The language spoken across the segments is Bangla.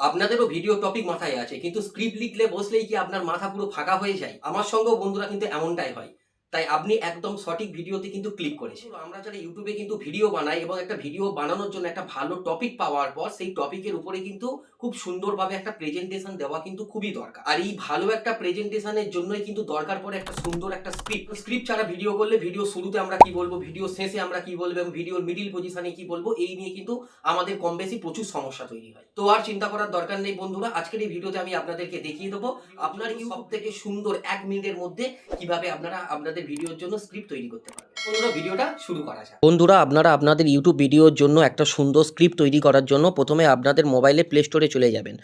আপনাদেরও ভিডিও টপিক মাথায় আছে, কিন্তু স্ক্রিপ্ট লিখলে বসলেই কি আপনার মাথা পুরো ফাঁকা হয়ে যায়? আমার সঙ্গেও বন্ধুরা কিন্তু এমনটাই হয়। তাই আপনি একদম সঠিক ভিডিওতে কিন্তু ক্লিক করেছেন। আমরা যারা ইউটিউবে কিন্তু ভিডিও বানাই এবং একটা ভিডিও বানানোর জন্য একটা ভালো টপিক পাওয়ার পর সেই টপিকের উপরে কিন্তু খুব সুন্দরভাবে একটা প্রেজেন্টেশন দেওয়া কিন্তু খুবই দরকার। আর এই ভালো একটা প্রেজেন্টেশনের জন্যই কিন্তু দরকার পড়ে একটা সুন্দর একটা স্ক্রিপ্ট ছাড়া ভিডিও করলে ভিডিও শুরুতে আমরা কি বলবো, ভিডিও শেষে আমরা কি বলবো এবং ভিডিওর মিডিল পজিশনে কি বলবো, এই নিয়ে কিন্তু আমাদের কম বেশি প্রচুর সমস্যা তৈরি হয়। তো আর চিন্তা করার দরকার নেই বন্ধুরা, আজকের এই ভিডিওতে আমি আপনাদেরকে দেখিয়ে দেবো আপনার সব থেকে সুন্দর 1 মিনিটের মধ্যে কিভাবে আপনারা আপনাদের ভিডিওর জন্য স্ক্রিপ্ট তৈরি করতে পারবেন। বন্ধুরা, ভিডিওটা শুরু করা যাক। বন্ধুরা, আপনারা আপনাদের ইউটিউব ভিডিওর জন্য একটা সুন্দর স্ক্রিপ্ট তৈরি করার জন্য প্রথমে আপনাদের মোবাইলে প্লে স্টোরে চলে যাবেন।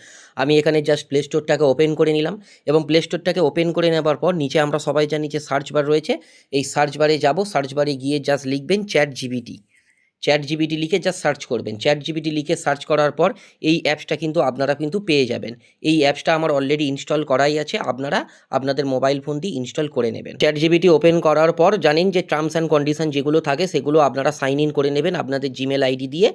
আমি এখানে জাস্ট প্লে স্টোরটাকে ওপেন করে নিলাম এবং প্লে স্টোরটাকে ওপেন করে নেবার পর নিচে আমরা সবাই জানি যে সার্চ বার রয়েছে। এই সার্চ বারে যাব, সার্চ বারে গিয়ে জাস্ট লিখবেন চ্যাট জিপিটি লিখে জাস্ট সার্চ করবেন। চ্যাট জিপিটি লিখে সার্চ করার পর এই অ্যাপসটা কিন্তু আপনারা কিন্তু পেয়ে যাবেন। এই অ্যাপসটা আমার অলরেডি ইনস্টল করাই আছে, আপনারা আপনাদের মোবাইল ফোন দিয়ে ইনস্টল করে নেবেন। চ্যাট জিপিটি ওপেন করার পর জানেন যে টার্মস অ্যান্ড কন্ডিশন যেগুলো থাকে সেগুলো আপনারা সাইন ইন করে নেবেন আপনাদের জিমেল আইডি দিয়ে।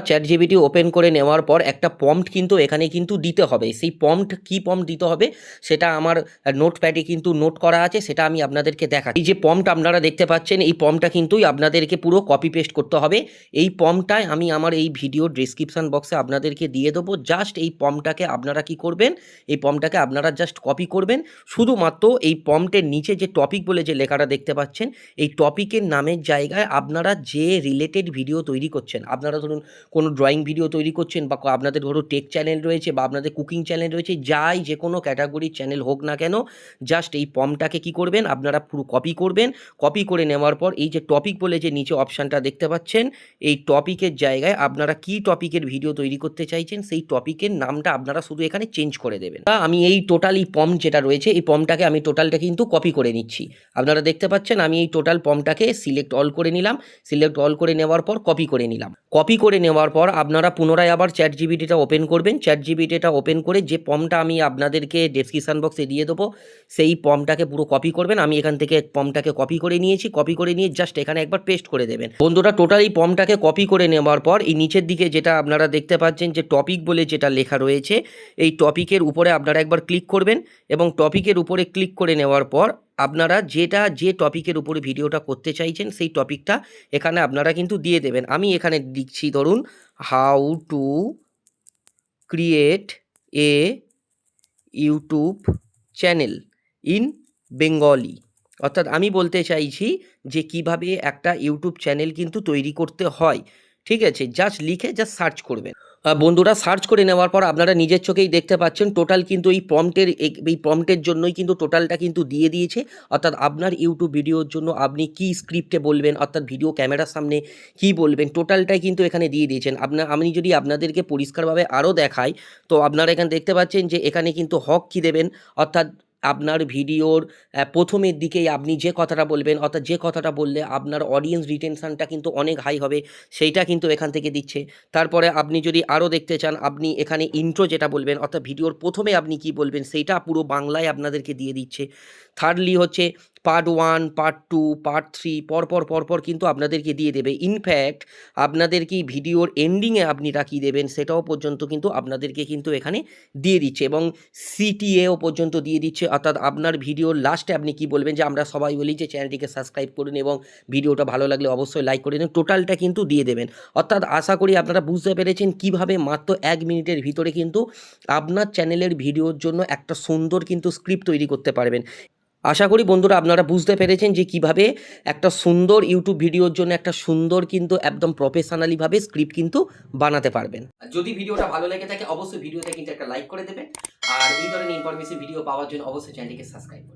চ্যাট জিপিটি ওপেন করে নেওয়ার পর একটা প্রম্পট কিন্তু এখানে কিন্তু দিতে হবে। সেই প্রম্পট কি প্রম্পট দিতে হবে সেটা আমার নোটপ্যাডে কিন্তু নোট করা আছে, সেটা আমি আপনাদেরকে দেখাচ্ছি। এই যে প্রম্পট আপনারা দেখতে পাচ্ছেন, এই প্রম্পটটা কিন্তু আপনাদেরকে পুরো কপি পেস্ট করতে হবে। এই প্রম্পটটাই আমি আমার এই ভিডিও ডেসক্রিপশন বক্সে আপনাদেরকে দিয়ে দেবো। জাস্ট এই প্রম্পটটাকে আপনারা কি করবেন, এই প্রম্পটটাকে আপনারা জাস্ট কপি করবেন। শুধুমাত্র এই প্রম্পটের নিচে যে টপিক বলে যে লেখাটা দেখতে পাচ্ছেন, এই টপিকের নামের জায়গায় আপনারা যে রিলেটেড ভিডিও তৈরি করছেন, আপনারা ধরুন কোনো ড্রয়িং ভিডিও তৈরি করছেন বা আপনাদের ধরুন টেক চ্যানেল রয়েছে বা আপনাদের কুকিং চ্যানেল রয়েছে, যাই যে কোনো ক্যাটাগরির চ্যানেল হোক না কেন, জাস্ট এই প্রম্পটটাকে কি করবেন আপনারা পুরো কপি করবেন। কপি করে নেওয়ার পর এই যে টপিক বলে যে নিচে অপশানটা দেখতে পাচ্ছেন, এই টপিকের জায়গায় আপনারা কি টপিকের ভিডিও তৈরি করতে চাইছেন সেই টপিকের নামটা আপনারা শুধু এখানে চেঞ্জ করে দেবেন। আমি এই টোটাল এই প্রম্পট যেটা রয়েছে এই প্রম্পটটাকে আমি টোটালটা কিন্তু কপি করে নিচ্ছি। আপনারা দেখতে পাচ্ছেন আমি এই টোটাল প্রম্পটটাকে সিলেক্ট অল করে নিলাম। সিলেক্ট অল করে নেওয়ার পর কপি করে নিলাম। কপি করে নেওয়ার পর আপনারা পুনরায় আবার চ্যাট জিপিটিটা ওপেন করবেন। চ্যাট জিপিটিটা ওপেন করে যে প্রম্পটটা আমি আপনাদেরকে ডেসক্রিপশন বক্সে দিয়ে দেবো সেই প্রম্পটটাকে পুরো কপি করবেন। আমি এখান থেকে প্রম্পটটাকে কপি করে নিয়েছি। কপি করে নিয়ে জাস্ট এখানে একবার পেস্ট করে দেবেন। বন্ধুরা, টোটাল এই প্রম্পটটাকে কপি করে নেওয়ার পর এই নিচের দিকে যেটা আপনারা দেখতে পাচ্ছেন যে টপিক বলে যেটা লেখা রয়েছে, এই টপিকের উপরে আপনারা একবার ক্লিক করবেন এবং টপিকের উপরে ক্লিক করে নেওয়ার পর আপনারা যে টপিকের উপরে ভিডিওটা করতে চাইছেন সেই টপিকটা এখানে আপনারা কিন্তু দিয়ে দেবেন। আমি এখানে লিখছি ধরুন how to create a YouTube channel in Bengali, অর্থাৎ আমি বলতে চাইছি যে কিভাবে একটা ইউটিউব চ্যানেল কিন্তু তৈরি করতে হয়। ঠিক আছে, জাস্ট লিখে জাস্ট সার্চ করবেন। বন্ধুরা, সার্চ করে নেওয়ার পর আপনারা নিজের চোখেই দেখতে পাচ্ছেন টোটাল কিন্তু এই প্রম্পটের জন্যই কিন্তু টোটালটা কিন্তু দিয়ে দিয়েছে। অর্থাৎ আপনার ইউটিউব ভিডিওর জন্য আপনি কি স্ক্রিপ্টে বলবেন, অর্থাৎ ভিডিও ক্যামেরার সামনে কি বলবেন, টোটালটাই কিন্তু এখানে দিয়ে দিয়েছেন। আমি যদি আপনাদেরকে পরিষ্কারভাবে আরও দেখাই তো আপনারা এখানে দেখতে পাচ্ছেন যে এখানে কিন্তু হক কী দেবেন, অর্থাৎ আপনার ভিডিওর প্রথমের দিকেই আপনি যে কথাটা বলবেন, অর্থাৎ যে কথাটা বললে আপনার অডিয়েন্স রিটেনশানটা কিন্তু অনেক হাই হবে, সেইটা কিন্তু এখান থেকে দিচ্ছে। তারপরে আপনি যদি আরও দেখতে চান, আপনি এখানে ইন্ট্রো যেটা বলবেন, অর্থাৎ ভিডিওর প্রথমে আপনি কি বলবেন সেইটা পুরো বাংলায় আপনাদেরকে দিয়ে দিচ্ছে। থার্ডলি হচ্ছে পার্ট 1, পার্ট 2, পার্ট 3 পরপর কিন্তু আপনাদেরকে দিয়ে দেবে। ইনফ্যাক্ট আপনাদেরকে ভিডিওর এন্ডিংয়ে আপনিটা কী দেবেন সেটাও পর্যন্ত কিন্তু আপনাদেরকে কিন্তু এখানে দিয়ে দিচ্ছে এবং সিটিএও পর্যন্ত দিয়ে দিচ্ছে। অর্থাৎ আপনার ভিডিওর লাস্টে আপনি কি বলবেন, যে আমরা সবাই বলি যে চ্যানেলটিকে সাবস্ক্রাইব করুন এবং ভিডিওটা ভালো লাগলে অবশ্যই লাইক করে দিন, টোটালটা কিন্তু দিয়ে দেবেন। অর্থাৎ আশা করি আপনারা বুঝতে পেরেছেন কিভাবে মাত্র 1 মিনিটের ভিতরে কিন্তু আপনার চ্যানেলের ভিডিওর জন্য একটা সুন্দর কিন্তু স্ক্রিপ্ট তৈরি করতে পারবেন। আশা করি বন্ধুরা আপনারা বুঝতে পেরেছেন যে কিভাবে একটা সুন্দর ইউটিউব ভিডিওর জন্য একটা সুন্দর কিন্তু একদম প্রফেশনালিভাবে স্ক্রিপ্ট কিন্তু বানাতে পারবেন। যদি ভিডিওটা ভালো লেগে থাকে অবশ্যই ভিডিওতে কিন্তু একটা লাইক করে দেবেন আর এই ধরনের ইনফরমেটিভ ভিডিও পাওয়ার জন্য অবশ্যই চ্যানেলটিকে সাবস্ক্রাইব করুন।